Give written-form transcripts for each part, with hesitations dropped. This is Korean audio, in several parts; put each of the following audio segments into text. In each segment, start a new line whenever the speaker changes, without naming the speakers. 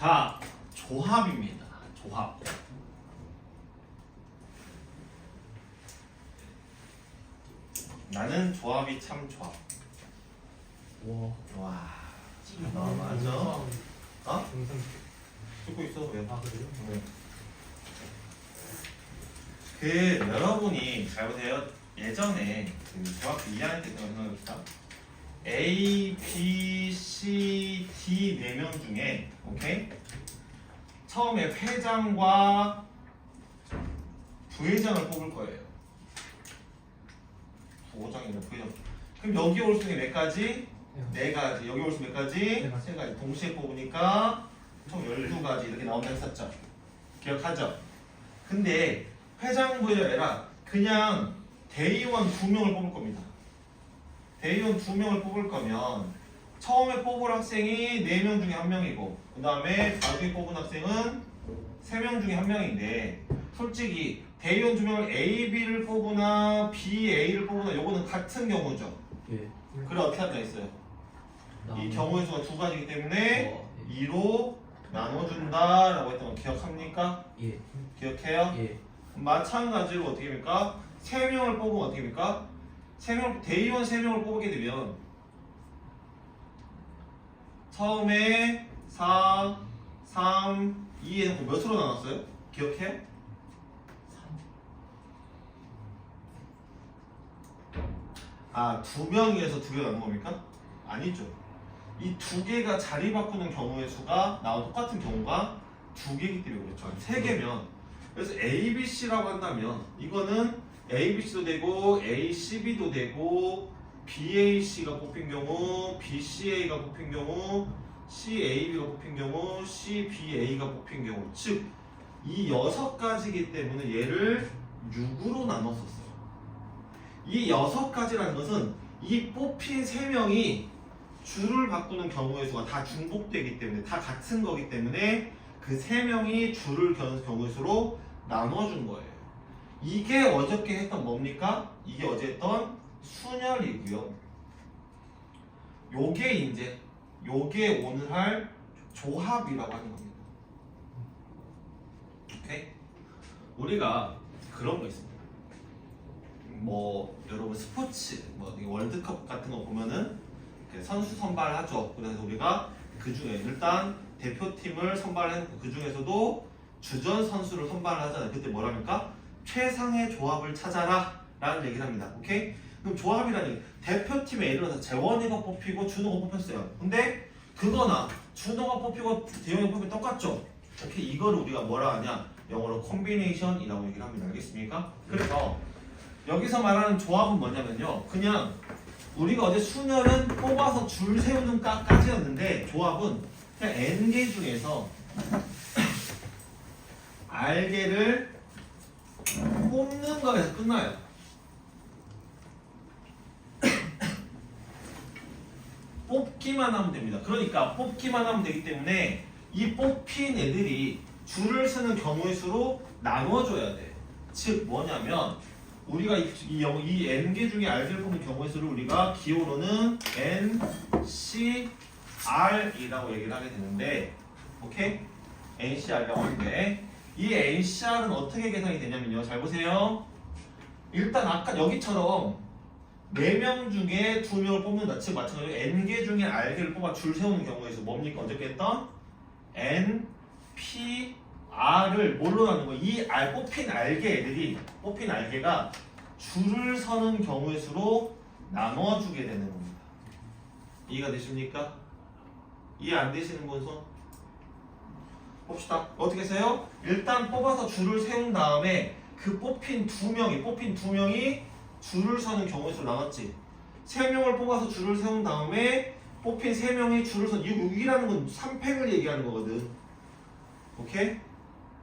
자, 조합입니다. 조합. 나는 조합이 참 좋아. 와. 맞아. 어?
영상
듣고 있어. 왜?
아 그래요?
네. 그 여러분이 잘 보세요. 예전에 그 중학교 2학년 때 생각해봅시다. A, B, C, D 4명 중에 오케이? 처음에 회장과 부회장을 뽑을 거예요. 부회장이나 부회장. 그럼 여기 올 수 있는 몇 가지? 네 가지. 여기 올 수 몇 가지?
네 가지.
세 가지. 동시에 뽑으니까 총 12가지 이렇게 나온다 했었죠. 기억하죠? 근데 회장 부회장 아니라 그냥 대의원 2명을 뽑을 겁니다. 대의원 2명을 뽑을 거면 처음에 뽑을 학생이 4명 중에 1명이고 그 다음에 나중에 뽑은 학생은 3명 중에 1명인데 솔직히 대의원 2명을 A, B를 뽑으나 B, A를 뽑으나 요거는 같은 경우죠.
예.
그래 어떻게 한다 했어요? 이 경우의 수가 2가지이기 때문에 2로 나눠준다 라고 했던 거 기억합니까?
예.
기억해요?
예.
마찬가지로 어떻게 됩니까? 3명을 뽑으면 어떻게 됩니까? 대의원 3명을 뽑게 되면 처음에 4, 3, 2에는 몇으로 나눴어요? 기억해요? 2명에서 2개 나눈 겁니까? 아니죠. 이 2개가 자리 바꾸는 경우의 수가 나와 똑같은 경우가 2개이기 때문에 그렇죠. 3개면 그래서 A, B, C라고 한다면 이거는 A, B, C도 되고 A, C, B도 되고 B, A, C가 뽑힌 경우 B, C, A가 뽑힌 경우 C, A, B가 뽑힌 경우 C, B, A가 뽑힌 경우 즉 이 6가지이기 때문에 얘를 6으로 나눴었어요. 이 6가지라는 것은 이 뽑힌 3명이 줄을 바꾸는 경우의 수가 다 중복되기 때문에 다 같은 거기 때문에 그 3명이 줄을 겨는 경우의 수로 나눠준 거예요. 이게 어저께 했던 뭡니까? 이게 어제 했던 순열이고요. 요게 오늘 할 조합이라고 하는 겁니다. 오케이? 우리가 그런 거 있습니다. 뭐 여러분 스포츠 뭐 월드컵 같은 거 보면은 선수 선발하죠. 그래서 우리가 그 중에 일단 대표팀을 선발해놓고 그 중에서도 주전 선수를 선발하잖아요. 그때 뭐랍니까? 최상의 조합을 찾아라 라는 얘기를 합니다. 오케이? 그럼 조합이라니 대표팀에 예를 들어서 재원이가 뽑히고 준호가 뽑혔어요. 근데 그거나 준호가 뽑히고 대영이가 뽑히면 똑같죠? 오케이? 이거를 우리가 뭐라 하냐? 영어로 콤비네이션이라고 얘기를 합니다. 알겠습니까? 그래서 여기서 말하는 조합은 뭐냐면요. 그냥 우리가 어제 순열은 뽑아서 줄 세우는 까지였는데 조합은 그냥 n개 중에서 r개를 뽑는 거에서 끝나요. 뽑기만 하면 됩니다. 그러니까 뽑기만 하면 되기 때문에 이 뽑힌 애들이 줄을 서는 경우의 수로 나눠줘야 돼. 즉 뭐냐면 우리가 이 n개 중에 r개를 뽑는 경우의 수를 우리가 기호로는 n, c, r이라고 얘기를 하게 되는데 오케이? n, c, r이라고 하는데 이 n, c, r은 어떻게 계산이 되냐면요. 잘 보세요. 일단 아까 여기처럼 4명 중에 2명을 뽑는다. 즉 마찬가지로 n개 중에 r개를 뽑아 줄 세우는 경우에 서 뭡니까? 어저께 했던 n, p, r을 뭘로 나누는 거예요? 이 r 뽑힌 r개가 줄을 서는 경우의 수로 나눠주게 되는 겁니다. 이해가 되십니까? 이해 안 되시는 분 손? 봅시다. 어떻게 세요? 일단 뽑아서 줄을 세운 다음에 그 뽑힌 두 명이 줄을 서는 경우의 수로 나눴지. 3명을 뽑아서 줄을 세운 다음에 뽑힌 3명이 줄을 서 6이라는 건 3팩을 얘기하는 거거든. 오케이?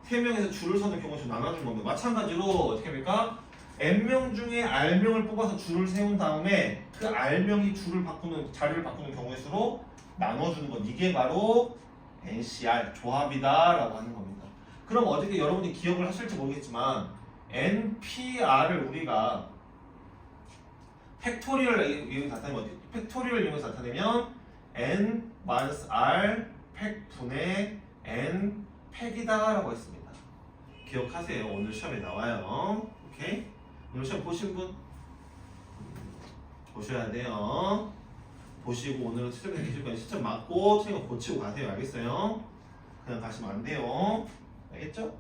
3명에서 줄을 서는 경우의 수로 나눠준 겁니다. 마찬가지로 어떻게 합니까? n명 중에 r명을 뽑아서 줄을 세운 다음에 그 r명이 자리를 바꾸는 경우의 수로 나눠주는 것. 이게 바로 NCR 조합이다 라고 하는 겁니다. 그럼 어저께 여러분이 기억을 하실지 모르겠지만 NPR을 우리가 팩토리얼을 이용해서 나타내면 어디? 팩토리얼을 이용해서 나타내면 N-R 팩분의 n 팩이다 라고 했습니다. 기억하세요. 오늘 시험에 나와요. 오케이? 오늘 시험 보신 분? 보셔야 돼요. 보시고 오늘은 최종에 계실 거니까 시점 맞고 최종 고치고 가세요. 알겠어요? 그냥 가시면 안 돼요. 알겠죠?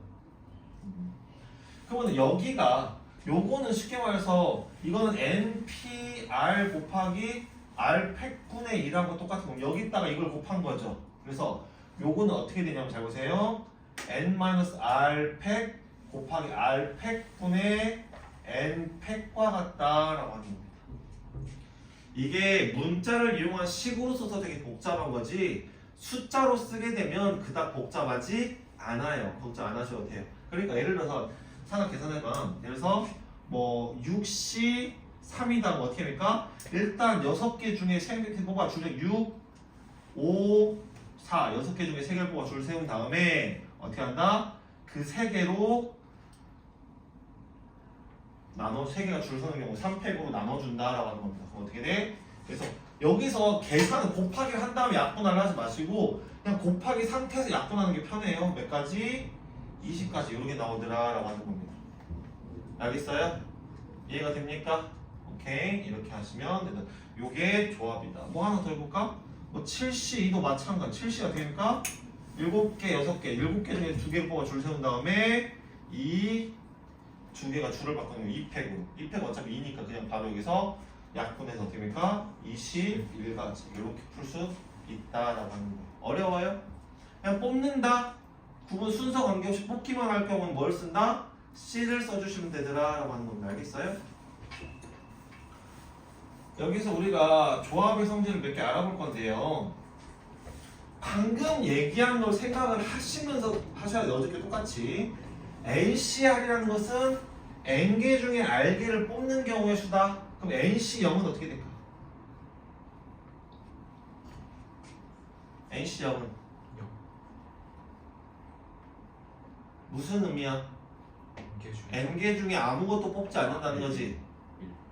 그러면 여기가 요거는 쉽게 말해서 이거는 NPR 곱하기 R 팩분의 2라고 똑같은 거 여기다가 이걸 곱한 거죠. 그래서 요거는 어떻게 되냐면 잘 보세요. N-R 팩 곱하기 R 팩분의 N 팩과 같다라고 하는 겁니다. 이게 문자를 이용한 식으로 써서 되게 복잡한 거지 숫자로 쓰게 되면 그닥 복잡하지 않아요. 걱정 안 하셔도 돼요. 그러니까 예를 들어서 산학 계산해봐. 그래서 뭐 6C 3이다 뭐 어떻게 합니까? 일단 6개 중에 3개 뽑아 줄 6, 5, 4 6개 중에 3개를 뽑아 줄 세운 다음에 어떻게 한다? 그 3개로 나눠 3개가 줄 서는 경우 3팩으로 나눠준다라고 하는 겁니다. 그럼 어떻게 돼? 그래서 여기서 계산은 곱하기를 한 다음에 약분하려 하지 마시고 그냥 곱하기 상태에서 약분하는 게 편해요. 몇 가지? 20까지 이렇게 나오더라라고 하는 겁니다. 알겠어요? 이해가 됩니까? 오케이 이렇게 하시면 된다. 요게 조합이다. 뭐 하나 더 해볼까? 뭐 7C도 마찬가지. 7C가 되니까 7개, 6개, 7개 중에 2개를 뽑아 줄 세운 다음에 이 2개가 줄을 바꾸는 2팩으로 2팩 어차피 2니까 그냥 바로 여기서 약분해서 어떻게 됩니까? 21가지 이렇게 풀 수 있다라고 하는 거예요. 어려워요? 그냥 뽑는다. 구분 순서 관계없이 뽑기만 할 경우는 뭘 쓴다? C를 써주시면 되더라 라고 하는 겁니다. 알겠어요? 여기서 우리가 조합의 성질을 몇 개 알아볼 건데요. 방금 얘기한 걸 생각을 하시면서 하셔야 돼요. 어저께 똑같이 NCR이라는 것은 N개 중에 R개를 뽑는 경우의 수다. 그럼 NC0은 어떻게 될까? NC0은 무슨 의미야? N개 중에 아무것도 뽑지 않는다는 거지?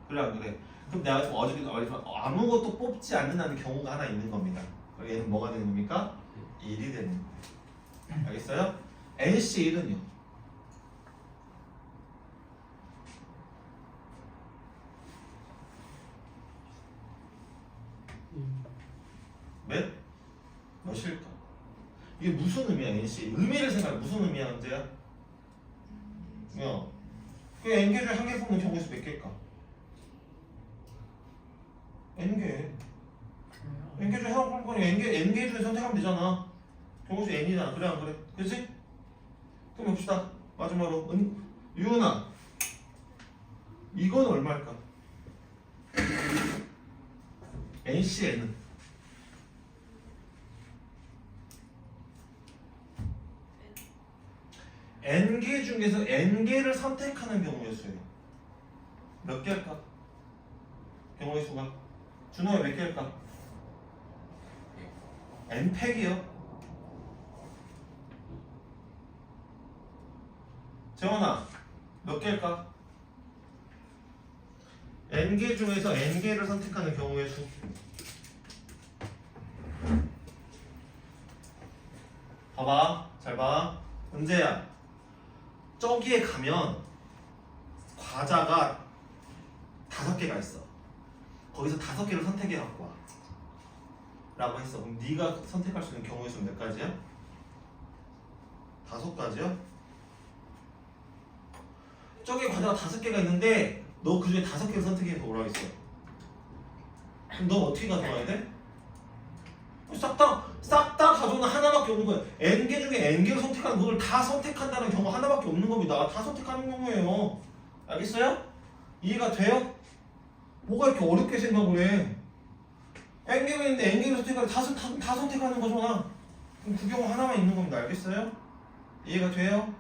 그래 안 그래? 그럼 내가 지금 어저께 말했지만 아무것도 뽑지 않는다는 경우가 하나 있는 겁니다. 그럼 얘는 뭐가 되는 겁니까? 1이 되는 거예요. 알겠어요? NC1은요? 몇일까? 이게 무슨 의미야 NC? 의미를 생각해. 무슨 의미야 현재야? 그 N개 중에 한 개 뽑는 경우 수 몇 개일까? N개. N개 중에 하나 뽑을 거니 N개 중에 선택하면 되잖아. 경우 수 N이잖아. 그래 안 그래? 그치? 그럼 봅시다. 마지막으로 유은아 이건 얼마일까? NCN은 N개 중에서 N개를 선택하는 경우의 수예요. 몇 개일까? 경우의 수가 준호야 몇 개일까? N팩이요. 재원아 몇 개일까? N개 중에서 N개를 선택하는 경우의 수 봐봐 잘 봐. 은재야 저기에 가면 과자가 5개가 있어. 거기서 5개를 선택해 갖고 와 라고 했어. 그럼 네가 선택할 수 있는 경우의 수는 몇 가지야? 5가지요? 저기에 과자가 5개가 있는데 너 그 중에 5개를 선택해서 오라고 했어. 그럼 너 어떻게 가져가야 돼? 싹 다 가져오는 하나밖에 없는 거예요. N개 중에 N개를 선택하는 그걸 다 선택한다는 경우 하나밖에 없는 겁니다. 다 선택하는 경우예요. 알겠어요? 이해가 돼요? 뭐가 이렇게 어렵게 생각을 해? N개가 있는데 N개를 선택하는 다 선택하는 거잖아. 그럼 그 경우 하나만 있는 겁니다. 알겠어요? 이해가 돼요?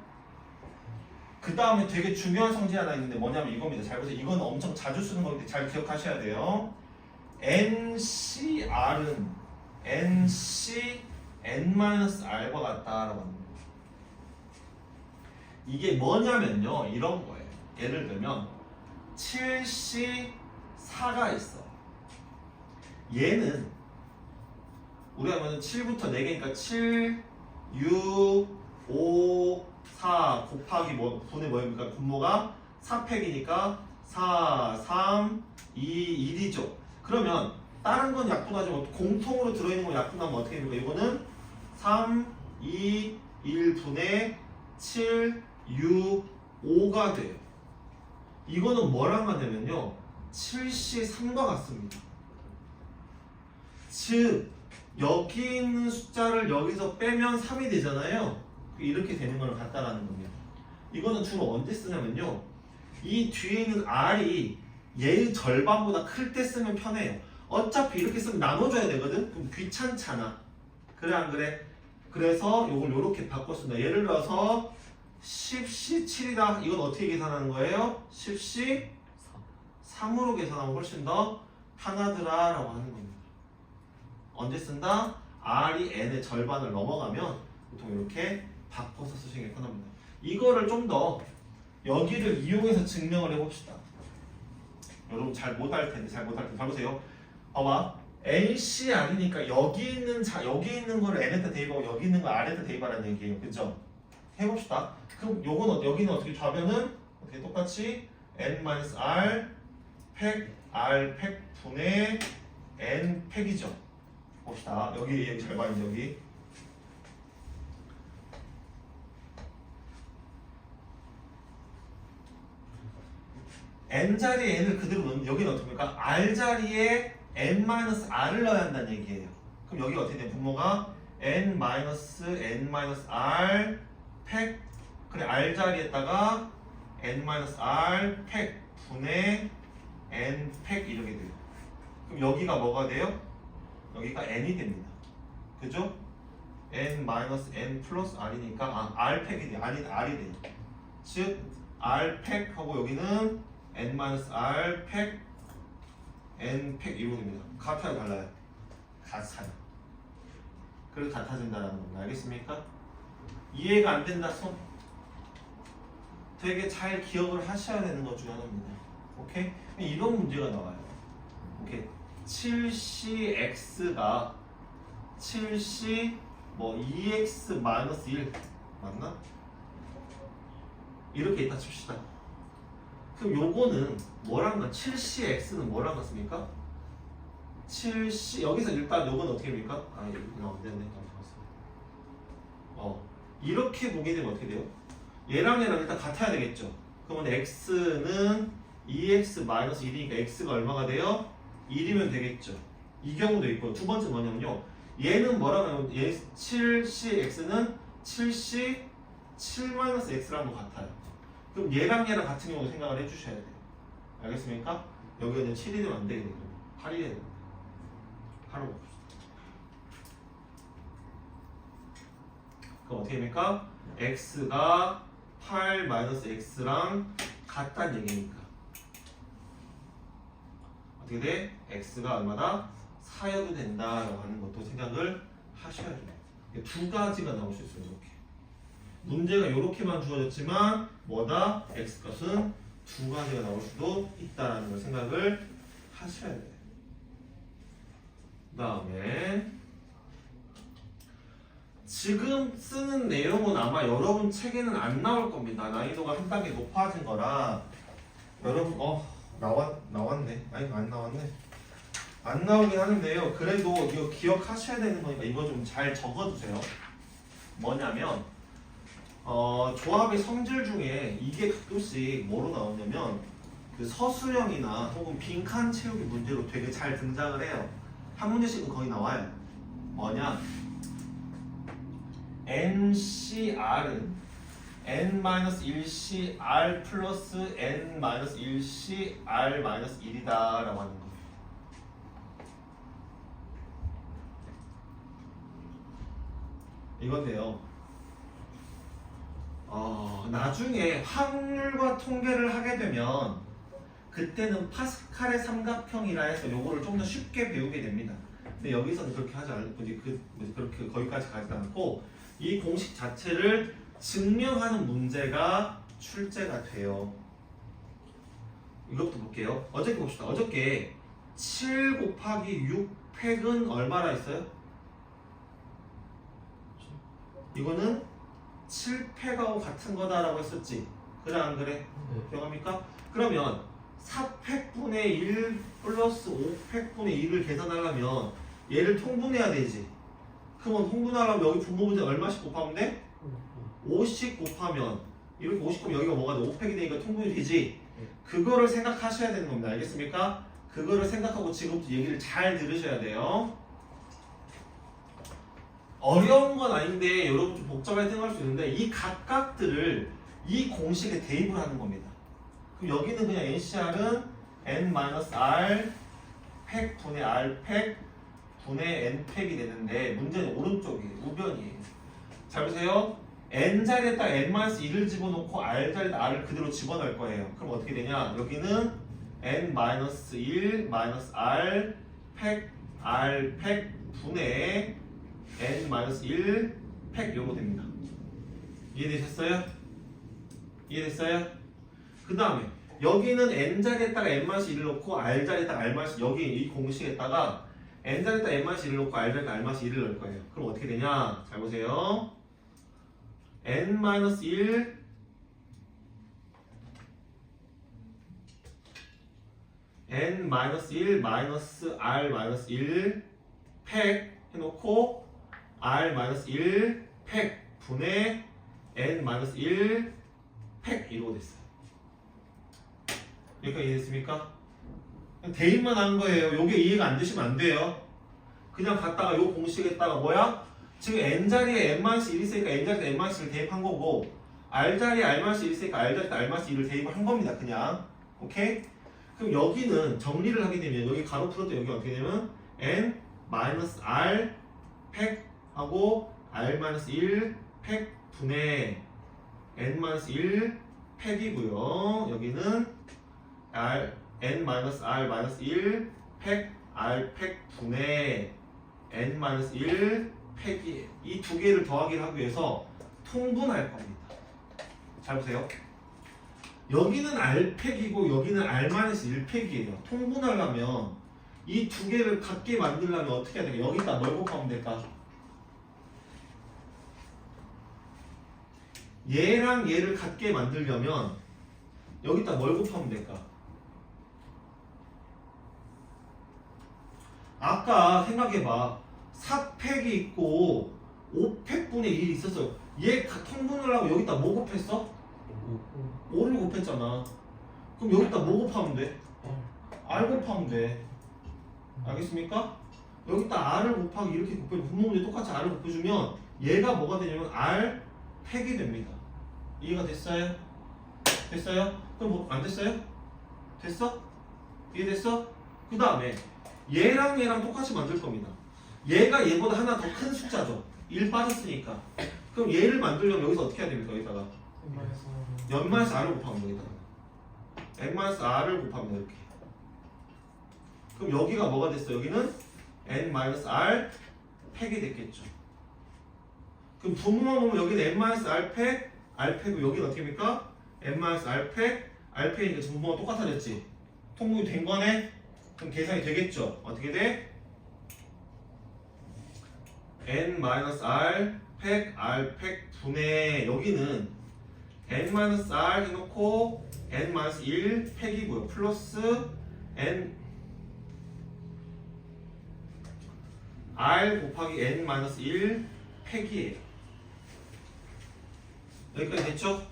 그 다음에 되게 중요한 성질 하나 있는데 뭐냐면 이겁니다. 잘 보세요. 이건 엄청 자주 쓰는 건데 잘 기억하셔야 돼요. NCR은 NC N-R과 같다라고 합니다. 이게 뭐냐면요. 이런 거예요. 예를 들면 7C4가 있어. 얘는 우리가 하면 7부터 4개니까 7, 6, 5, 4 곱하기 뭐 분의 뭐입니까? 분모가 4팩이니까 4, 3, 2, 1이죠. 그러면 다른 건 약분하지만 공통으로 들어있는 거 약분하면 어떻게 됩니까? 이거는 3, 2, 1분의 7, 6, 5가 돼요. 이거는 뭐랑 같냐면요 73과 같습니다. 즉 여기 있는 숫자를 여기서 빼면 3이 되잖아요. 이렇게 되는 걸 같다라는 겁니다. 이거는 주로 언제 쓰냐면요 이 뒤에 있는 R이 얘의 절반보다 클 때 쓰면 편해요. 어차피 이렇게 쓰면 나눠줘야 되거든? 그럼 귀찮잖아. 그래 안 그래? 그래서 이걸 이렇게 바꿨습니다. 예를 들어서 10시 7이다. 이건 어떻게 계산하는 거예요? 10시 3으로 계산하면 훨씬 더 편하더라 라고 하는 겁니다. 언제 쓴다? R이 N의 절반을 넘어가면 보통 이렇게 바꿔서 쓰시는 게 편합니다. 이거를 좀 더 여기를 이용해서 증명을 해봅시다. 여러분 잘 못할 텐데 잘 보세요. 봐봐. NC 아니니까 여기 있는 거를 N에다 대입하고 여기 있는 거 R에다 대입하라는 얘기예요. 그죠? 해봅시다. 그럼 요건 여기는 어떻게 좌변은 어떻게 똑같이 N-R 팩 R 팩 분의 N 팩이죠. 봅시다. 여기 잘 봐요. 여기 N자리에 N을 그대로 넣으면 여기는 어떻습니까? R자리에 N-R을 넣어야 한다는 얘기예요. 그럼 여기 어떻게 돼요? 분모가 N-R 팩 그래 R자리에다가 N-R 팩 분의 N 팩 이렇게 돼요. 그럼 여기가 뭐가 돼요? 여기가 N이 됩니다. 그죠? N-N 플러스 R이니까 R 팩이 돼요. R이 돼요. 즉 R 팩하고 여기는 N-R 팩 N 팩 이렇게 됩니다. 같아요 달라요? 같아요. 그래서 같아진다는 겁니다. 알겠습니까? 이해가 안 된다 손? 되게 잘 기억을 하셔야 되는 것 중에 하나입니다. 오케이? 이런 문제가 나와요. 오케이? 7CX가 7C 뭐 2X 마이너스 1 맞나? 이렇게 있다 칩시다. 그럼 요거는 뭐랑 같? 7CX는 뭐랑 같습니까? 7C 여기서 일단 요건 어떻게 됩니까? 아 여기 안 되네. 이렇게 보게 되면 어떻게 돼요? 얘랑 일단 같아야 되겠죠. 그러면 X는 2X 마이너스 1이니까 X가 얼마가 돼요? 1이면 되겠죠. 이 경우도 있고 두 번째 뭐냐면요. 얘는 뭐라고 하면 얘 7CX는 7C 7-X랑 같아요. 그럼 얘랑 같은 경우 생각을 해주셔야 돼요. 알겠습니까? 여기는 7이 되면 안 되겠네요. 8이 되는 거예요. 8로 봅시다. 그럼 어떻게 됩니까? X가 8-X랑 같다는 얘기니까 어떻게 돼? X가 얼마다? 4여도 된다라고 하는 것도 생각을 하셔야 돼요. 두 가지가 나올 수 있어요. 이렇게 문제가 이렇게만 주어졌지만 뭐다? X값은 두 가지가 나올 수도 있다라는 걸 생각을 하셔야 돼요. 그 다음에 지금 쓰는 내용은 아마 여러분 책에는 안 나올 겁니다. 난이도가 한 단계 높아진 거라 여러분 나왔네. 아니 안 나왔네. 안 나오긴 하는데요. 그래도 이거 기억하셔야 되는 거니까 이거 좀 잘 적어두세요. 뭐냐면 조합의 성질 중에 이게 가끔씩 뭐로 나오냐면 그 서술형이나 혹은 빈칸 채우기 문제로 되게 잘 등장을 해요. 한 문제씩은 거의 나와요. 뭐냐? NCR은 N-1CR 플러스 N-1CR-1이다 라고 하는 거예요. 이건데요. 나중에 확률과 통계를 하게 되면 그때는 파스칼의 삼각형이라 해서 요거를 좀 더 쉽게 배우게 됩니다. 근데 여기서는 그렇게 하지 않고 그렇게 거기까지 가지 않고 이 공식 자체를 증명하는 문제가 출제가 돼요. 이것부터 볼게요. 어저께 봅시다. 어저께 7 곱하기 6 팩은 얼마나 있어요? 이거는 7팩하고 같은 거다라고 했었지. 그래 안 그래?
네.
기억합니까? 그러면 4팩분의 1 플러스 5팩분의 2를 계산하려면 얘를 통분해야 되지. 그러면 통분하려면 여기 분모분에 얼마씩 곱하면 돼? 5씩 곱하면 이렇게 50 곱하면 여기가 뭐가 돼? 5팩이 되니까 통분이 되지. 그거를 생각하셔야 되는 겁니다. 알겠습니까? 그거를 생각하고 지금부터 얘기를 잘 들으셔야 돼요. 어려운 건 아닌데 여러분 좀 복잡하게 생각할 수 있는데 이 각각들을 이 공식에 대입을 하는 겁니다. 그럼 여기는 그냥 NCR은 n-r 팩 분의 r 팩 분의 n 팩이 되는데 문제는 오른쪽이에요. 우변이에요. 잘 보세요. n 자리에다 n-1을 집어넣고 r 자리에다 r을 그대로 집어넣을 거예요. 그럼 어떻게 되냐? 여기는 n-1 r 팩 r 팩 분의 n-1 팩 요로 됩니다. 이해되셨어요? 이해됐어요? 그 다음에 여기는 n 자리에다가 n-1을 넣고 r 자리에다가 r-1 여기 이 공식에다가 n 자리에다가 n-1을 넣고 r 자리에다가 r-1을 넣을 거예요. 그럼 어떻게 되냐? 잘 보세요. n-1 n-1 마이너스 r-1 팩 해놓고 r-1 팩 분의 n-1 팩 이러고 됐어요. 여기까지 이해됐습니까? 대입만 한 거예요. 요게 이해가 안 되시면 안 돼요. 그냥 갖다가 요 공식에다가 뭐야? 지금 n자리에 n-1 있으니까 n자리에 n-1을 대입한 거고 r자리에 r-1 있으니까 r자리에 r-1을 대입을 한 겁니다. 그냥. 오케이? 그럼 여기는 정리를 하게 되면 여기 가로 풀을 때 여기 어떻게 되면 n-r 팩하고 r-1 팩 분의 n-1 팩이고요. 여기는 n-r-1 팩 r 팩 분의 n-1 팩이 이 두 개를 더하기를 하기 위해서 통분할 겁니다. 잘 보세요. 여기는 r 팩이고 여기는 r-1 팩이에요. 통분하려면 이 두 개를 같게 만들려면 어떻게 해야 될까? 여기다 뭘 곱하면 될까? 얘랑 얘를 같게 만들려면 여기다 뭘 곱하면 될까? 아까 생각해봐. 4팩이 있고 5팩분의 1이 있었어. 얘 통분을 하고 여기다 뭐 곱했어? 5를 곱했잖아. 그럼 여기다 뭐 곱하면 돼? r 곱하면 돼. 알겠습니까? 여기다 r을 곱하기 이렇게 곱해 분모문제 똑같이 r을 곱해주면 얘가 뭐가 되냐면 r 팩이 됩니다. 이해가 됐어요? 됐어요? 그럼 뭐 안 됐어요? 됐어? 이해됐어? 그 다음에 얘랑 얘랑 똑같이 만들 겁니다. 얘가 얘보다 하나 더 큰 숫자죠. 1 빠졌으니까. 그럼 얘를 만들려면 여기서 어떻게 해야 됩니까? 여기다가 n-r을 곱하면 여기다가 n-r을 곱하면 이렇게. 그럼 여기가 뭐가 됐어? 여기는 n-r 팩이 됐겠죠. 그럼 분모만 보면 여기는 n-r 팩, r 팩이고 여기는 어떻게 됩니까? n-r 팩, r 팩이니까 지금 분모가 똑같아졌지. 통분이 된 거네? 그럼 계산이 되겠죠. 어떻게 돼? n-r 팩, r 팩 분의 여기는 n-r 해놓고 n-1 팩이고요. 플러스 n r 곱하기 n-1 팩이에요. 여기까지 됐죠?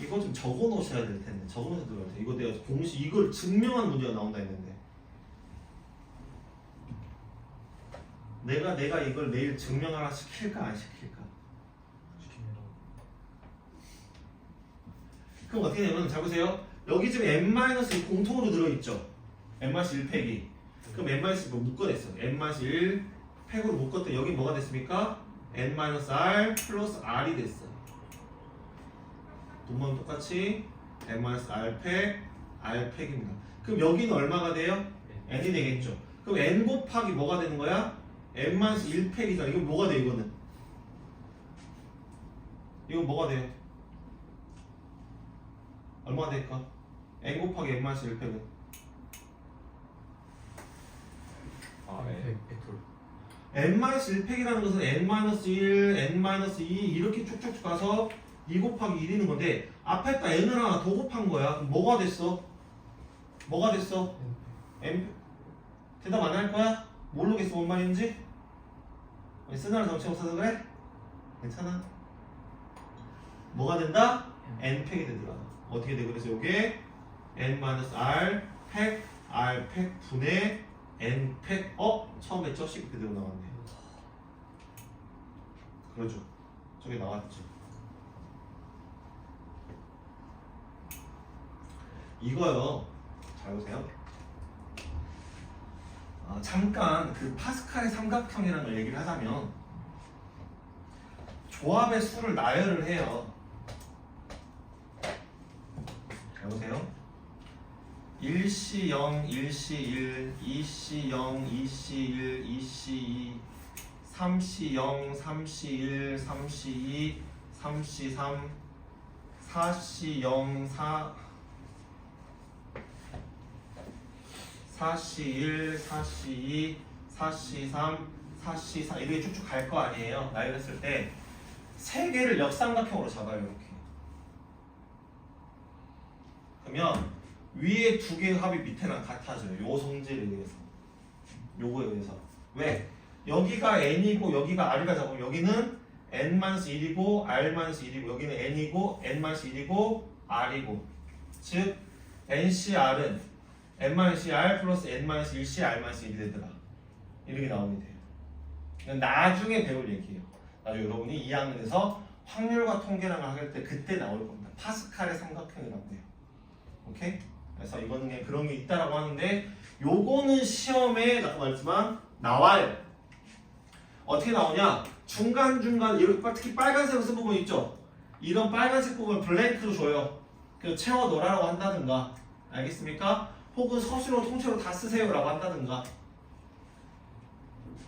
이거 좀 적어 놓으셔야 될 텐데. 적어 놓으셔야 될 텐데. 이거 내가 공식 이걸 증명한 문제가 나온다 했는데. 내가 이걸 내일 증명하라 시킬까 안 시킬까? 그럼 어떻게 되냐면 잘 보세요. 여기 지금 n-1 공통으로 들어있죠. n-1 팩이. 그럼 n-1 뭐 묶어냈어. n-1 팩으로 묶었더니 여기 뭐가 됐습니까? n-r 플러스 r이 됐어요. 분모는 똑같이 n-r 팩, r 팩입니다. 그럼 여기는 얼마가 돼요? n이 되겠죠. 그럼 n 곱하기 뭐가 되는 거야? n-1 팩이잖아. 이건 뭐가 돼 이거는? 이건 뭐가 돼요? 얼마가 될까? n 곱하기 n-1 팩은?
아, 100돌.
n-1팩이라는 것은 n-1, n-2 이렇게 쭉쭉 가서 2 곱하기 1이는 건데 앞에다 n을 하나 더 곱한 거야. 그럼 뭐가 됐어? 뭐가 됐어? n 대답 안 할 거야? 모르겠어 뭔 말인지? 쓰느라 정치 없어서 그래? 괜찮아. 뭐가 된다? n팩이 되더라. 어떻게 돼? 그래서 요게 n-r 팩 r 팩 분의 n 팩 처음 했죠? 식 그대로 나왔네. 그러죠. 저게 나왔죠. 이거요. 잘 보세요. 잠깐 그 파스칼의 삼각형이라는 걸 얘기를 하자면 조합의 수를 나열을 해요. 잘 보세요. 1C 0, 1C 1, 2C 0, 2C 1, 2C 2, 3C 0, 3C 1, 3C 2, 3C 3, 4C 0, 4C 1, 4C 2, 4C 3, 4C 4 이렇게 쭉쭉 갈 거 아니에요. 나열했을 때 세 개를 역삼각형으로 잡아요. 이렇게. 그러면 위에 두 개의 합이 밑에랑 같아져요. 요 성질에 의해서. 요거에 의해서. 왜? 여기가 n이고 여기가 r이가 잡으면 여기는 n-1이고 r-1이고 여기는 n이고 n-1이고 r이고 즉 ncr은 n-r 플러스 n-1c r-1이 되더라. 이렇게 나오게 돼요. 나중에 배울 얘기예요. 나중에 여러분이 2학년에서 확률과 통계라는 걸 할 때 그때 나올 겁니다. 파스칼의 삼각형이라고 해요. 오케이? 그래서 이거는 그냥 그런 게 있다라고 하는데 요거는 시험에 아까 말했지만 나와요. 어떻게 나오냐? 중간중간 이렇게 특히 빨간색으로 쓴 부분 있죠? 이런 빨간색 부분을 블랭크로 줘요. 그래서 채워 넣으라고 한다든가. 알겠습니까? 혹은 서술로 통째로 다 쓰세요라고 한다든가.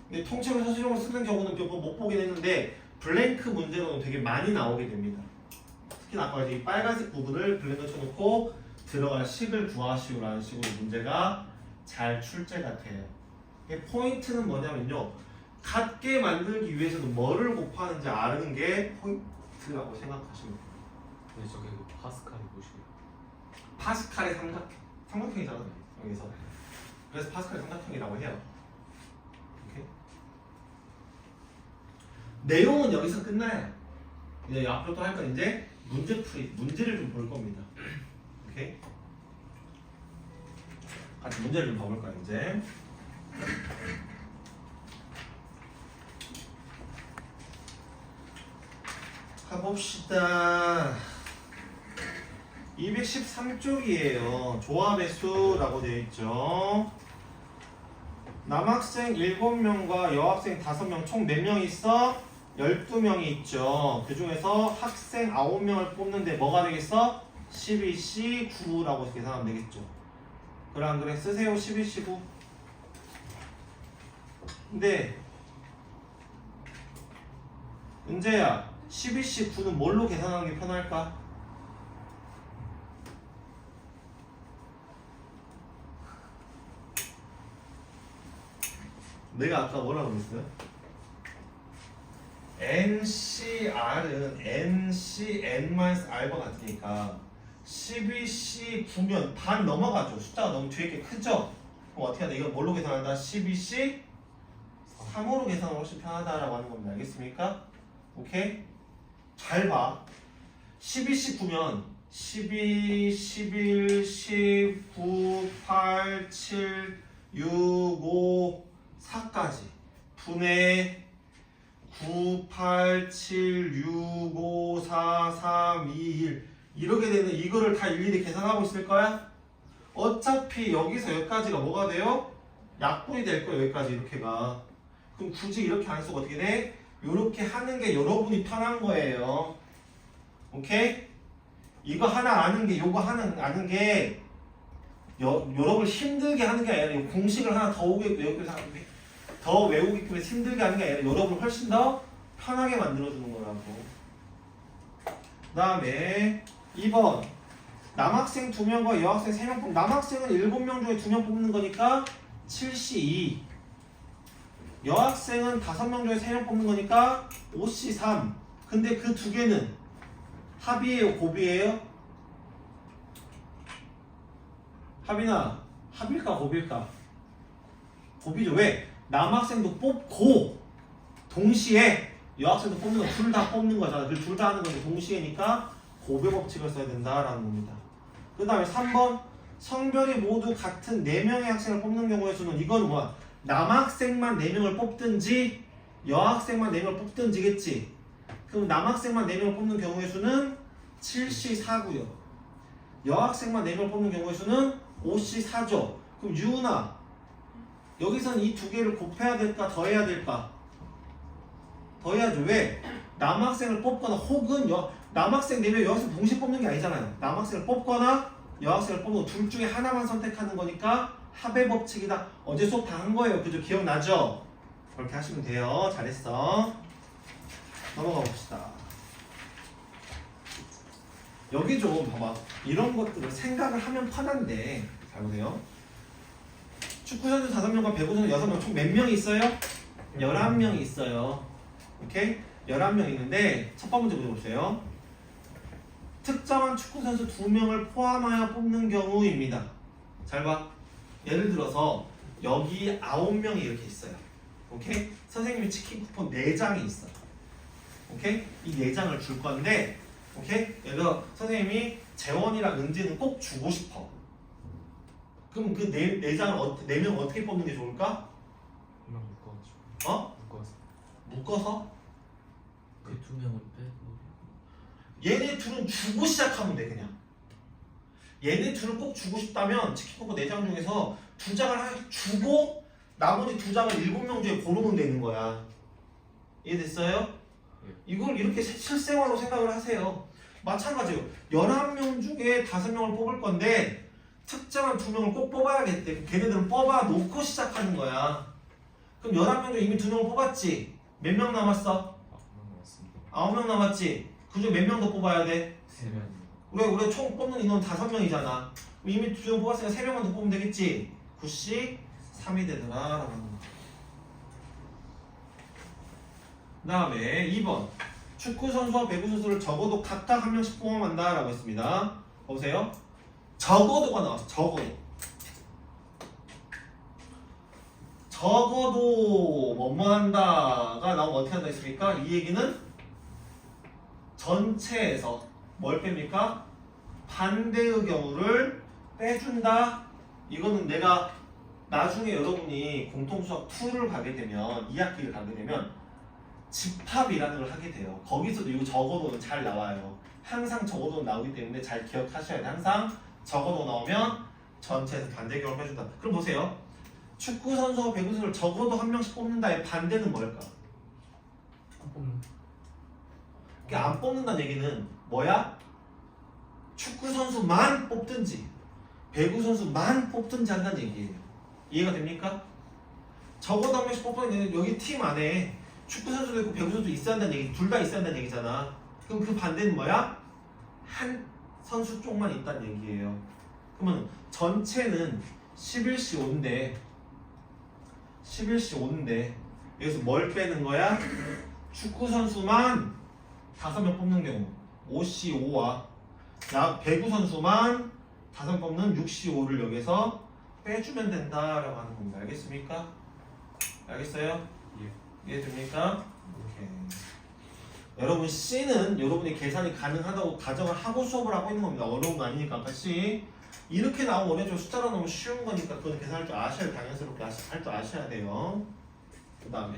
근데 통째로 서술로 쓰는 경우는 몇 번 못 보긴 했는데 블랭크 문제로는 되게 많이 나오게 됩니다. 특히 아까 이 빨간색 부분을 블랭크 쳐놓고 들어갈 식을 구하시오라는 식으로 문제가 잘 출제가 돼요. 포인트는 뭐냐면요. 같게 만들기 위해서는 뭐를 곱하는지 아는 게 포인트라고 생각하시면 돼요.
근데 저게 그 파스칼이 뭐시게요?
파스칼의 삼각형이잖아요. 여기서. 그래서 파스칼의 삼각형이라고 해요. 오케이? 내용은 여기서 끝나요. 이제 앞으로 또 할 건 이제 문제풀이, 문제를 좀 볼 겁니다. 오케이? 같이 문제를 좀 봐볼까요, 이제? 가봅시다. 213쪽이에요. 조합의 수라고 되어 있죠. 남학생 7명과 여학생 5명 총 몇 명 있어? 12명이 있죠. 그 중에서 학생 9명을 뽑는데 뭐가 되겠어? 12C 9라고 계산하면 되겠죠. 그래 안 그래? 쓰세요. 12C 9. 근데 은재야 12C 9는 뭘로 계산하는 게 편할까? 내가 아까 뭐라고 그랬어요? NCR은 NC N-R과 같으니까 12C 9면 반 넘어가죠. 숫자가 너무 뒤에 게 크죠? 그럼 어떻게 해야 돼? 이건 뭘로 계산한다? 12C 3으로 계산하면 훨씬 편하다라고 하는 겁니다. 알겠습니까? 오케이? 잘 봐. 12C 9면 12, 11, 10, 9, 8, 7, 6, 5, 4까지 분의 9, 8, 7, 6, 5, 4, 3, 2, 1 이렇게 되는 이거를 다 일일이 계산하고 있을 거야? 어차피 여기서 여기까지가 뭐가 돼요? 약분이 될 거예요. 여기까지 이렇게가. 그럼 굳이 이렇게 안 쓰고 어떻게 돼? 이렇게 하는 게 여러분이 편한 거예요. 오케이? 이거 하나 아는 게 요거 하나 아는 게 여러분을 힘들게 하는 게 아니라 공식을 하나 더 외우기 때문에 힘들게 하는 게 아니라 여러분을 훨씬 더 편하게 만들어주는 거라고. 그 다음에 2번 남학생 2명과 여학생 3명 남학생은 7명 중에 2명 뽑는 거니까 7C2 여학생은 5명 중에 3명 뽑는 거니까 OC3. 근데 그 두 개는 합이에요, 곱이에요? 합이나 합일까, 곱일까? 곱이죠. 왜? 남학생도 뽑고 동시에 여학생도 뽑는 거 둘 다 뽑는 거잖아. 그 둘 다 하는 건데 동시에니까 곱의 법칙을 써야 된다라는 겁니다. 그 다음에 3번 성별이 모두 같은 4명의 학생을 뽑는 경우의 수는 이건 뭐야? 남학생만 4명을 뽑든지 여학생만 4명을 뽑든지겠지. 그럼 남학생만 4명을 뽑는 경우의 수는 7C4고요. 여학생만 4명을 뽑는 경우의 수는 5C4죠. 그럼 유은아 여기서는 이 두 개를 곱해야 될까 더해야 될까? 더해야죠. 왜? 남학생을 뽑거나 혹은 남학생 4명 여학생 동시에 뽑는 게 아니잖아요. 남학생을 뽑거나 여학생을 뽑고 둘 중에 하나만 선택하는 거니까 합의 법칙이다. 어제 수업 다 한 거예요. 그죠? 기억나죠? 그렇게 하시면 돼요. 잘했어. 넘어가 봅시다. 여기 좀 봐봐. 이런 것들을 생각을 하면 편한데 잘 보세요. 축구 선수 5명과 배구 선수 6명 총 몇 명이 있어요? 11명이 있어요. 오케이? 11명 있는데 첫 번째 문제 보세요. 특정한 축구 선수 2명을 포함하여 뽑는 경우입니다. 잘 봐. 예를 들어서 여기 9명이 이렇게 있어요. 오케이? 선생님이 치킨 쿠폰 4장이 있어. 오케이? 이 4장을 줄 건데 오케이? 예를 들어 선생님이 재원이랑 은지는 꼭 주고 싶어. 그럼 그 4장을 4명 어떻게 뽑는 게 좋을까?
그냥 묶어가지고.
어?
묶어서.
묶어서?
그 2명은 빼고
얘네 둘은 주고 시작하면 돼 그냥. 얘네 둘을 꼭 주고 싶다면 치킨 쿠폰 4장 중에서 2장을 주고 나머지 2장을 7명 중에 고르면 되는 거야. 이해됐어요?
예.
이걸 이렇게 실생활로 생각을 하세요. 마찬가지예요. 11명 중에 5명을 뽑을 건데 특정한 2명을 꼭 뽑아야겠대. 걔네들은 뽑아 놓고 시작하는 거야. 그럼 11명 중에 이미 2명을 뽑았지? 몇 명 남았어?
맞습니다.
9명 남았지? 그중 몇 명 더 뽑아야 돼?
3명.
우리 총 뽑는 인원 5명이잖아. 이미 2명 뽑았으니까 3명만 더 뽑으면 되겠지? 9씩 3이 되더라 라는 거. 그 다음에 2번 축구 선수와 배구 선수를 적어도 각각 한 명씩 포함한다 라고 했습니다. 보세요. 적어도가 나왔어. 적어도 뭐뭐 한다가 나오면 어떻게 한다 했습니까? 이 얘기는 전체에서 뭘 뺍니까? 반대의 경우를 빼준다. 이거는 내가 나중에 여러분이 공통수학 2를 가게 되면 2학기를 가게 되면 집합이라는 걸 하게 돼요. 거기서도 이거 적어도는 잘 나와요. 항상 적어도 나오기 때문에 잘 기억하셔야 돼. 항상 적어도 나오면 전체에서 반대 경우를 빼준다. 그럼 보세요. 축구 선수와 배구 선수를 적어도 한 명씩 뽑는다의 반대는 뭘까?
안 뽑는
그러니까 안 뽑는다는 얘기는 뭐야? 축구 선수만 뽑든지 배구 선수만 뽑든지 한다는 얘기예요. 이해가 됩니까? 적어도 한 명씩 뽑는 얘기는 여기 팀 안에 축구 선수도 있고 배구 선수도 있어야 한다는 얘기, 둘 다 있어야 한다는 얘기잖아. 그럼 그 반대는 뭐야? 한 선수 쪽만 있다는 얘기예요. 그러면 전체는 11시 5인데 11시 5인데 여기서 뭘 빼는 거야? 축구 선수만 5명 뽑는 경우 5C 5와 배구 선수만 5명 뽑는 6C 5를 여기서 빼주면 된다라고 하는 겁니다. 알겠습니까? 알겠어요?
예.
이해됩니까? 오케이. 여러분 C는 여러분이 계산이 가능하다고 가정을 하고 수업을 하고 있는 겁니다. 어려운 거 아니니까 아까 C 이렇게 나오면 원래 좀 숫자로 너무 쉬운 거니까 그건 계산할 줄 아셔야 당연스럽게 할 줄 아셔야 돼요. 그 다음에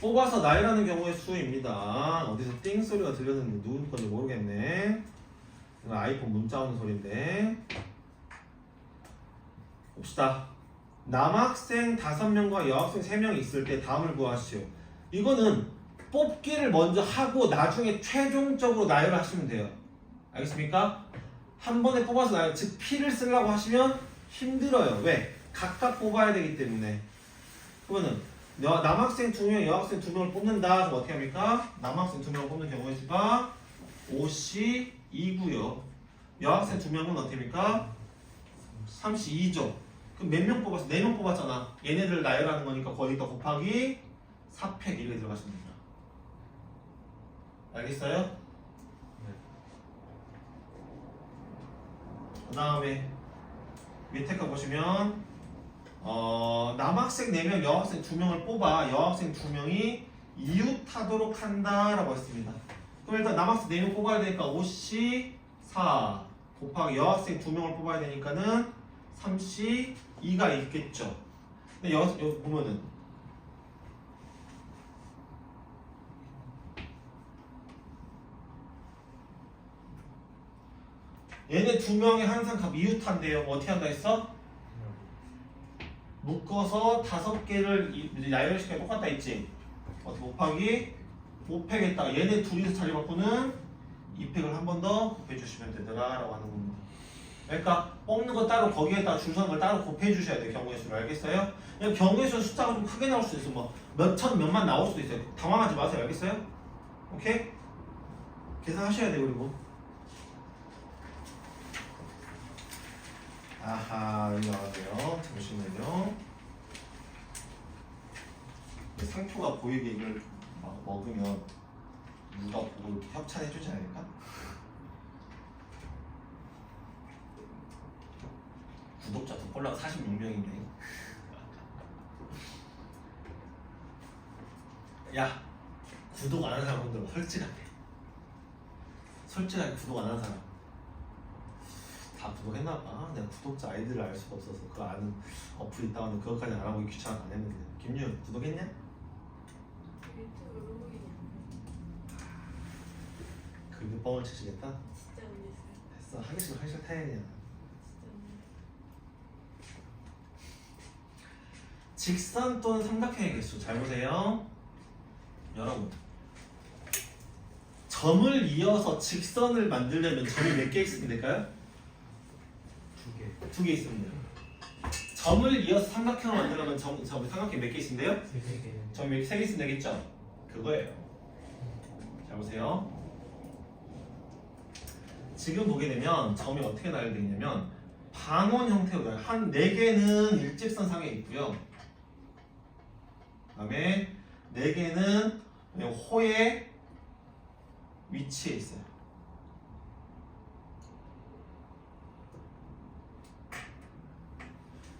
뽑아서 나열하는 경우의 수입니다. 어디서 띵 소리가 들렸는데 누구 건지 모르겠네. 이건 아이폰 문자 오는 소리인데 봅시다. 남학생 5명과 여학생 3명이 있을 때 다음을 구하시오. 이거는 뽑기를 먼저 하고 나중에 최종적으로 나열을 하시면 돼요. 알겠습니까? 한 번에 뽑아서 나열, 즉 P를 쓰려고 하시면 힘들어요. 왜? 각각 뽑아야 되기 때문에. 그러면은 남학생 2명, 여학생 2명을 뽑는다. 그럼 어떻게 합니까? 남학생 2명을 뽑는 경우의 수가 5C2고요. 여학생 2명은 어떻게 합니까? 32죠. 그럼 몇 명 뽑았어? 4명 뽑았잖아. 얘네들 나열하는 거니까 거기다 곱하기 4팩 이렇게 들어가시면 됩니다. 알겠어요?
네.
그 다음에 밑에 거 보시면 남학생 4명, 여학생 2명을 뽑아 여학생 2명이 이웃하도록 한다라고 했습니다. 그럼 일단 남학생 4명 뽑아야 되니까 5C 4 곱하기 여학생 2명을 뽑아야 되니까는 3C 2가 있겠죠. 근데 여기 보면은 얘네 2명이 항상 값 이웃한대요. 어떻게 한다 했어? 묶어서 5개를 나열시켜 똑같다 했지? 어떻게 곱하기 5팩에다가 얘네 둘이서 자리 바꾸는 2팩을 한 번 더 곱해주시면 되더라 라고 하는 겁니다. 그러니까 뽑는 거 따로 거기에다가 줄 서는 걸 따로 곱해주셔야 돼요. 경우의 수를. 알겠어요? 그냥 경우의 수 숫자가 좀 크게 나올 수도 있어. 뭐 몇천 몇만 나올 수도 있어요. 당황하지 마세요. 알겠어요? 오케이? 계산하셔야 돼요. 그리고 아하 여기 나왔네요. 잠시만요. 상표가 보이게 이걸 막 먹으면 누가 보고 이렇게 협찬해주지 않을까? 구독자 더 꼴랑 46명이네. 야 구독 안 하는 사람들 솔직하게 구독 안 하는 사람 다 구독했나봐. 내가 구독자 아이디를 알 수가 없어서 그 아는 어플이 있다고 하는데 그것까지 안 하고 귀찮아서 안 했는데. 김유 구독했냐? 그게 뻥을 치시겠다?
진짜 안 됐어요.
됐어. 하기싫어 하기싫어 타야냐. 직선 또는 삼각형의 개수. 잘 보세요. 여러분 점을 이어서 직선을 만들려면 점이 몇 개 있으면 될까요?
2개.
2개 있으면 돼요. 점을 이어서 삼각형을 만들려면 삼각형 몇 개 있으면 돼요?
3개.
점이 3개 있으면 되겠죠? 그거예요. 잘 보세요. 지금 보게 되면 점이 어떻게 나열되어 있냐면 반원 형태로 나열. 한 4개는 일직선상에 있고요. 그 다음에 4개는 호의 위치에 있어요.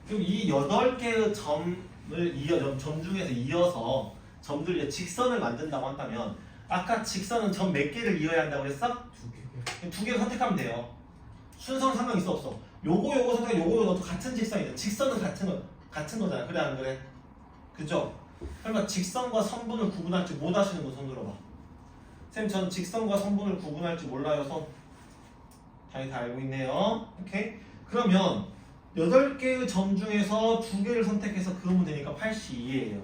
그럼 이 8개의 점 중에서 이어서 점들 직선을 만든다고 한다면 아까 직선은 점 몇 개를 이어야 한다고 했어?
2개.
2개를 선택하면 돼요. 순서는 상관 있어 없어? 요거 선택, 요거 같은 직선이죠. 직선은 같은 거잖아. 그래 안 그래? 그죠? 그러니까 직선과 선분을 구분할 줄 못 아시는 분 손 들어봐. 쌤, 전 직선과 선분을 구분할 줄 몰라요. 손. 당연히 다 알고 있네요. 오케이? 그러면 8개의 점 중에서 2개를 선택해서 그으면 되니까 82예요.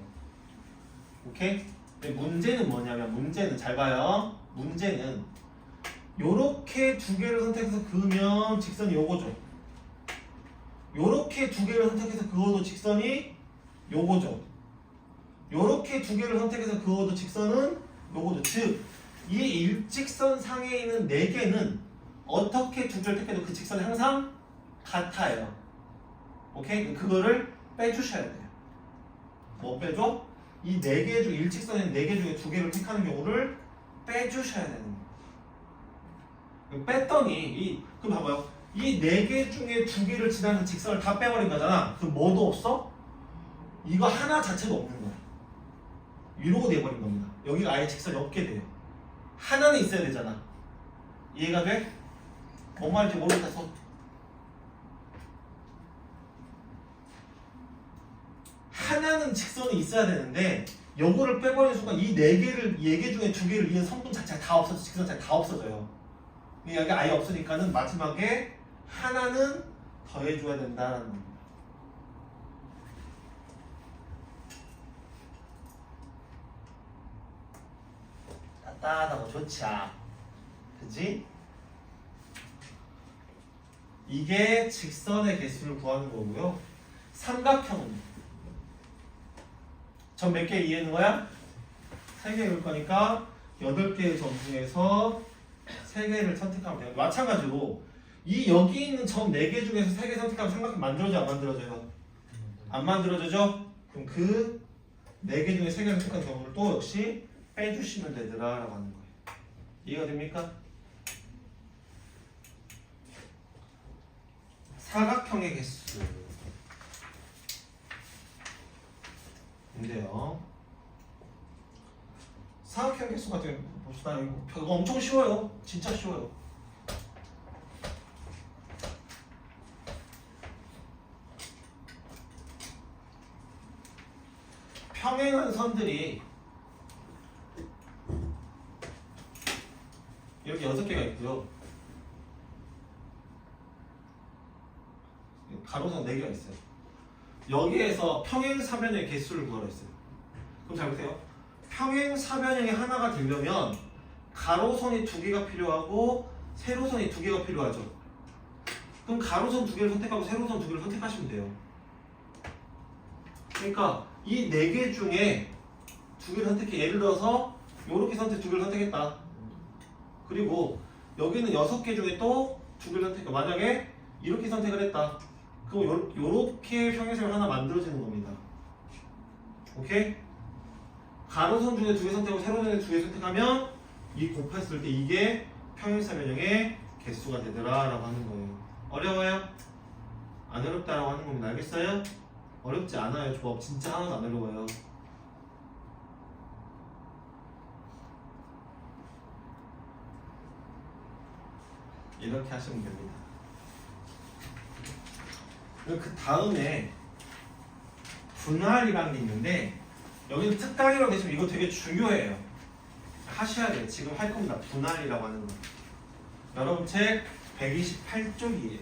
오케이? 근데 문제는 뭐냐면 문제는 잘 봐요. 문제는 요렇게 2개를 선택해서 그으면 직선이 요거죠. 요렇게 2개를 선택해서 그어도 직선이 요거죠. 요렇게 2개를 선택해서 그어도 직선은 요거죠. 즉, 이 일직선 상에 있는 4개는 어떻게 2개를 택해도 그 직선이 항상 같아요. 오케이? 그거를 빼주셔야 돼요. 뭐 빼줘? 이 4개 중 일직선의 4개 중에 2개를 택하는 경우를 빼주셔야 되는 거예요. 뺐더니 그럼 봐봐요. 이 4개 중에 2개를 지나는 직선을 다 빼버린 거잖아. 그럼 뭐도 없어? 이거 하나 자체도 없는 거야. 위로 돼버린 겁니다. 여기가 아예 직선이 없게 돼요. 하나는 있어야 되잖아. 이해가 돼? 뭔 말인지 모르겠다. 손. 하나는 직선이 있어야 되는데 요거를 빼버리는 순간 이 4개 중에 2개를 이은 성분 자체가 다 없어져. 직선 자체가 다 없어져요. 여기 아예 없으니까는 마지막에 하나는 더해줘야 된다는 겁니다. 따뜻하고 좋지. 그지? 이게 직선의 개수를 구하는 거고요. 삼각형은 점 몇 개 이해하는 거야? 3개 이을 거니까 8개의 점 중에서 3개를 선택하면 돼요. 마찬가지로 이 여기 있는 점 4개 중에서 3개 선택하면 삼각형 만들어져요? 안 만들어져요? 안 만들어지죠? 그럼 그 4개 중에 3개를 선택한 경우를 또 역시 빼주시면 되더라 라고 하는 거예요. 이해가 됩니까? 사각형의 개수 인데요. 사각형 개수 같은 거 봅시다. 이거 엄청 쉬워요. 진짜 쉬워요. 평행한 선들이 이렇게 6개가 있고요. 가로선 4개가 있어요. 여기에서 평행사변의 개수를 구하라 했어요. 그럼 잘 보세요. 평행사변형이 하나가 되려면 가로선이 2개가 필요하고 세로선이 2개가 필요하죠. 그럼 가로선 2개를 선택하고 세로선 2개를 선택하시면 돼요. 그러니까 이 4개 중에 2개를 선택해. 예를 들어서 이렇게 2개를 선택했다. 그리고 여기는 6개 중에 또 2개를 선택해. 만약에 이렇게 선택을 했다. 그럼 요렇게 평행선이 하나 만들어지는 겁니다. 오케이? 가로선 중에 2개 선택하고 세로선에 2개 선택하면 이 곱했을 때 이게 평행사변형의 개수가 되더라 라고 하는 거예요. 어려워요? 안 어렵다라고 하는 겁니다. 알겠어요? 어렵지 않아요. 조합 진짜 하나도 안 어려워요. 이렇게 하시면 됩니다. 그 다음에 분할이라는 게 있는데 여기는 특강이라고 되시면 이거 되게 중요해요. 하셔야 돼요. 지금 할 겁니다. 분할이라고 하는 거. 여러분 책 128쪽이에요.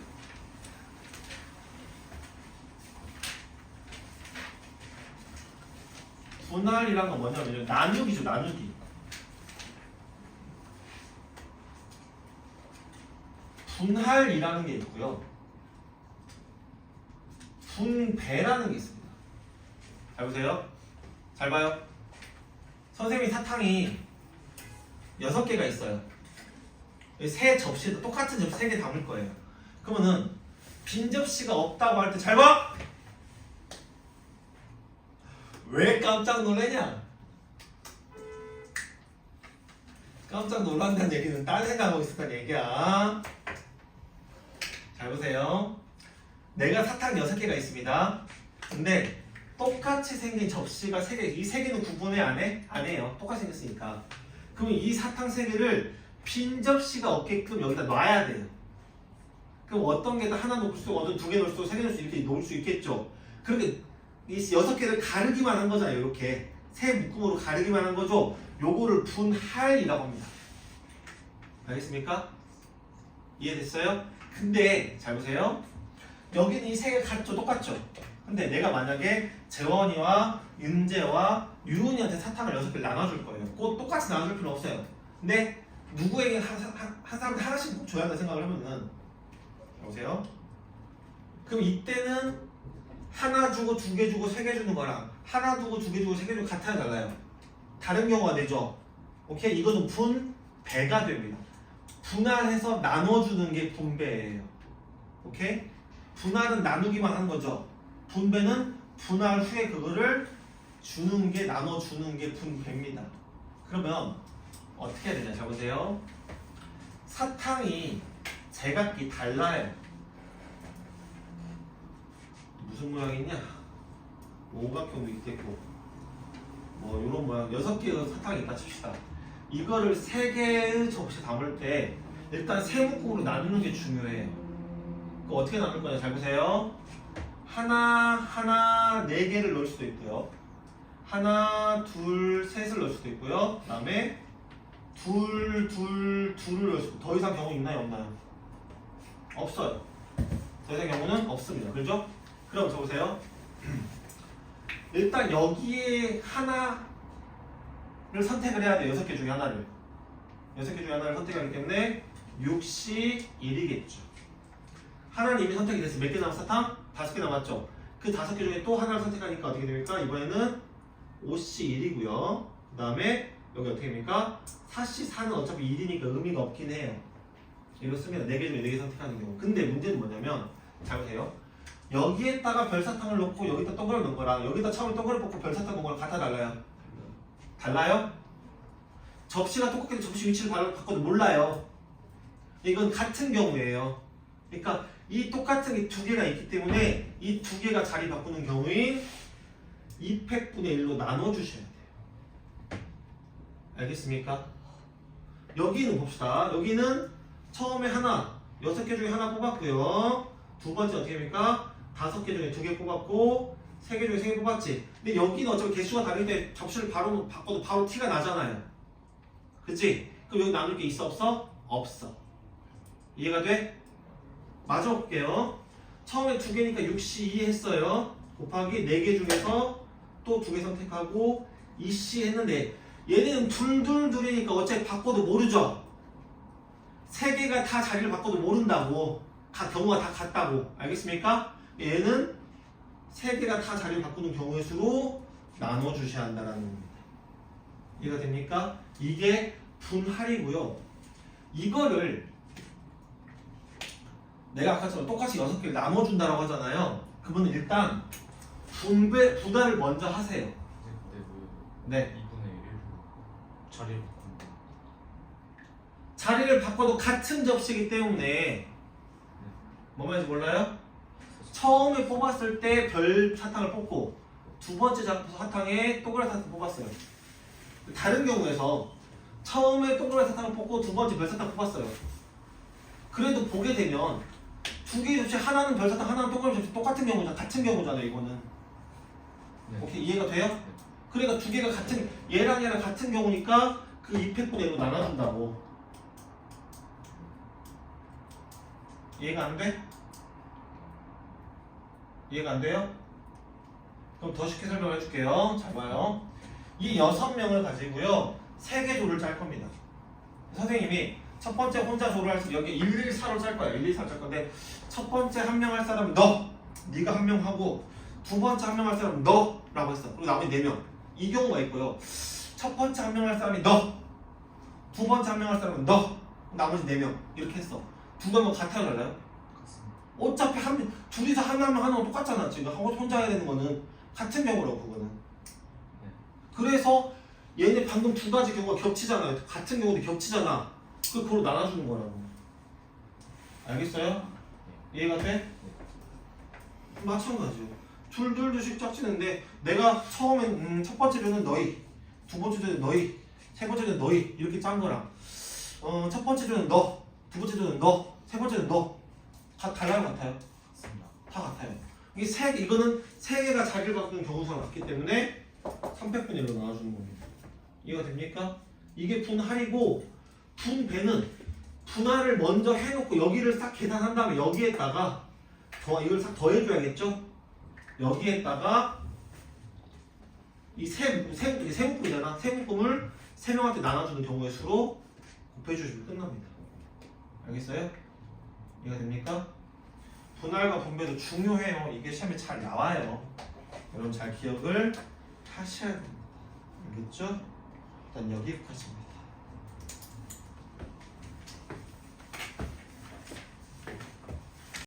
분할이란 건 뭐냐면 나누기죠. 나누기. 분할이라는 게 있고요. 분배라는 게 있습니다. 잘 보세요. 잘 봐요. 선생님이 사탕이 6개가 있어요. 세 접시에도 똑같은 접시 3개 담을 거예요. 그러면은 빈 접시가 없다고 할 때 잘 봐! 왜 깜짝 놀래냐? 깜짝 놀란다는 얘기는 딴 생각하고 있었다는 얘기야. 잘 보세요. 내가 사탕 6개가 있습니다. 근데 똑같이 생긴 접시가 3개, 이 3개는 구분해 안 해? 안 해요. 똑같이 생겼으니까. 그럼 이 사탕 3개를 빈 접시가 없게끔 여기다 놔야 돼요. 그럼 어떤 게다 하나 놓을 수, 어떤 2개 놓을 수, 3개 놓을 수 이렇게 놓을 수 있겠죠. 그렇게 이 6개를 가르기만 한 거잖아요. 이렇게 세 묶음으로 가르기만 한 거죠. 요거를 분할이라고 합니다. 알겠습니까? 이해됐어요? 근데 잘 보세요. 여기는 이 3개 같죠? 똑같죠? 근데 내가 만약에 재원이와 윤재와 유은이한테 사탕을 6개를 나눠줄 거예요. 꼭 똑같이 나눠줄 필요는 없어요. 근데 누구에게 한 사람한테 하나씩 꼭 줘야 한다 생각을 하면은 보세요. 그럼 이때는 하나 주고 2개 주고 3개 주는 거랑 하나 주고 2개 주고 3개 주고 같아요, 달라요? 다른 경우가 되죠. 오케이? 이거는 분배가 됩니다. 분할해서 나눠주는 게 분배예요. 오케이? 분할은 나누기만 하는 거죠. 분배는 분할 후에 그거를 주는 게, 나눠주는 게 분배입니다. 그러면 어떻게 해야 되냐? 자 보세요. 사탕이 제각기 달라요. 무슨 모양이냐? 오각형도 있겠고 뭐 요런 모양 6개의 사탕이 있다 칩시다. 이거를 3개의 접시에 담을 때 일단 세 묶음으로 나누는 게 중요해요. 그거 어떻게 나눌 거냐? 잘 보세요. 하나 4개를 넣을 수도 있고요. 하나, 둘, 셋을 넣을 수도 있고요. 그 다음에 둘을 넣을 수도 있고. 더 이상 경우 있나요? 없나요? 없어요. 더 이상 경우는 없습니다. 그렇죠? 그럼 저 보세요. 일단 여기에 하나를 선택을 해야 돼요. 6개 중에 하나를. 6개 중에 하나를 선택하기 때문에 6시 1이겠죠. 하나는 이미 선택이 됐어요. 몇 개 남았어? 사탕? 5개 남았죠. 그 5개 중에 또 하나를 선택하니까 어떻게 됩니까? 이번에는 5시 1이고요. 그 다음에 여기 어떻게 됩니까? 4시 4는 어차피 1이니까 의미가 없긴 해요. 이렇습니다. 4개 중에 4개 선택하는 경우. 근데 문제는 뭐냐면 잘 보세요. 여기에다가 별사탕을 넣고 여기다 동그라미 넣은 거랑 여기다 처음에 동그라미 뽑고 별사탕 넣은 거랑 같아 달라요? 달라요? 접시가 똑같게 접시 위치를 바꿔도 몰라요. 이건 같은 경우예요. 그러니까 이 똑같은 게 두 개가 있기 때문에 이 두 개가 자리 바꾸는 경우인 2팩분의 1로 나눠주셔야 돼요. 알겠습니까? 여기는 봅시다. 여기는 처음에 하나, 6개 중에 하나 뽑았고요. 두 번째 어떻게 됩니까? 5개 중에 2개 뽑았고 3개 중에 3개 뽑았지. 근데 여기는 어차피 개수가 다른데 접시를 바로 바꿔도 바로 티가 나잖아요. 그치? 그럼 여기 나눌 게 있어 없어? 없어. 이해가 돼? 마저 볼게요. 처음에 2개니까 6C2 했어요. 곱하기 4개 중에서 또 2개 선택하고 2C 했는데 얘는 둘둘둘이니까 어차피 바꿔도 모르죠? 3개가 다 자리를 바꿔도 모른다고. 경우가 다 같다고. 알겠습니까? 얘는 3개가 다 자리를 바꾸는 경우의 수로 나눠주셔야 한다는 겁니다. 이해가 됩니까? 이게 분할이고요. 이거를 내가 아까처럼 똑같이 6개를 나눠준다고 하잖아요. 그러면 일단 분할을 먼저 하세요.
근데
네.
2분의 1로 자리를 바꾼다.
자리를 바꿔도 같은 접시이기 때문에 뭐 말인지 몰라요? 처음에 뽑았을 때 별 사탕을 뽑고 두 번째 사탕에 동그라미 사탕을 뽑았어요. 다른 경우에서 처음에 동그라미 사탕을 뽑고 두 번째 별 사탕을 뽑았어요. 그래도 보게 되면 두 개의 접시 하나는 별 사탕 하나는 동그라미 접시 똑같은 경우잖아. 같은 경우잖아요. 이거는.
네.
오케이 이해가 돼요?
네.
그러니까 두 개가 같은 얘랑 같은 경우니까 그 2팩분의 1로 나눠준다고. 이해가 안 돼? 이해가 안 돼요? 그럼 더 쉽게 설명해 줄게요. 잘 봐요. 이 6명을 가지고요 3개 조를 짤 겁니다. 선생님이 첫 번째 혼자 조를 할 수 여기 114로 짤 거야. 114로 짤 건데 첫 번째 한 명 할 사람은 너, 네가 한 명 하고 두 번째 한 명 할 사람은 너라고 했어. 그리고 나머지 4명. 이 경우가 있고요. 첫 번째 한 명 할 사람이 너, 두 번째 한 명 할 사람은 너, 나머지 4명 이렇게 했어. 두 명은 같아요, 달라요?
같습니다.
어차피 둘이서 하나만 하는 건 똑같잖아. 지금 혼자 해야 되는 거는 같은 경우라고 그거는.
네.
그래서 얘네 방금 두 가지 경우가 겹치잖아요. 같은 경우도 겹치잖아. 그걸 나눠주는 거라고. 알겠어요? 이해가 돼? 마찬가지요. 둘둘둘씩 짝지는데 내가 처음엔 첫 번째 조는 너희, 두 번째 조는 너희, 세 번째 조는 너희 이렇게 짠 거랑 첫 번째 조는 너, 두 번째 조는 너, 세 번째는 너. 다 달라요, 같아요?
같습니다.
다 같아요. 이거는 세 개가 자리를 바꾸는 경우수가 같기 때문에 300분의 1로 나눠주는 겁니다. 이해가 됩니까? 이게 분할이고 분배는 분할을 먼저 해놓고 여기를 싹 계산한 다음에 여기에다가 이걸 싹 더해줘야겠죠? 여기에다가 이 세묶음이잖아. 세묶음을 3명한테 나눠주는 경우의 수로 곱해주시면 끝납니다. 알겠어요? 이해가 됩니까? 분할과 분배도 중요해요. 이게 시험에 잘 나와요. 여러분 잘 기억을 하셔야 됩니다. 알겠죠? 일단 여기까지입니다.